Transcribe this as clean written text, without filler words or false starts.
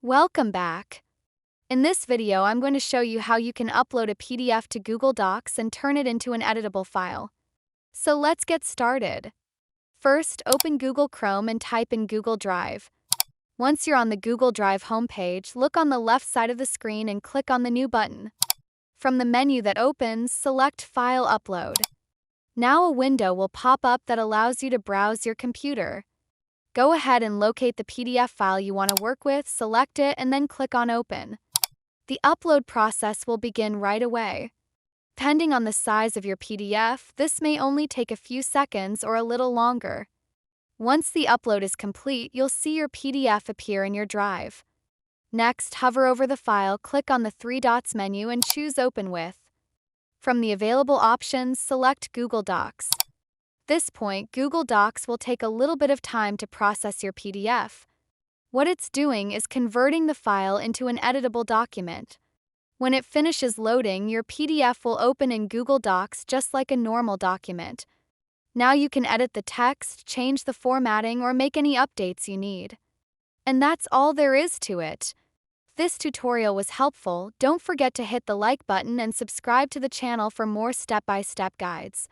Welcome back. In this video, I'm going to show you how you can upload a PDF to Google Docs and turn it into an editable file. So let's get started. First, open Google Chrome and type in Google Drive. Once you're on the Google Drive homepage, look on the left side of the screen and click on the New button. From the menu that opens, select File Upload. Now a window will pop up that allows you to browse your computer. Go ahead and locate the PDF file you want to work with, select it, and then click on Open. The upload process will begin right away. Depending on the size of your PDF, this may only take a few seconds or a little longer. Once the upload is complete, you'll see your PDF appear in your drive. Next, hover over the file, click on the three dots menu and choose Open With. From the available options, select Google Docs. At this point, Google Docs will take a little bit of time to process your PDF. What it's doing is converting the file into an editable document. When it finishes loading, your PDF will open in Google Docs just like a normal document. Now you can edit the text, change the formatting, or make any updates you need. And that's all there is to it. If this tutorial was helpful, don't forget to hit the like button and subscribe to the channel for more step-by-step guides.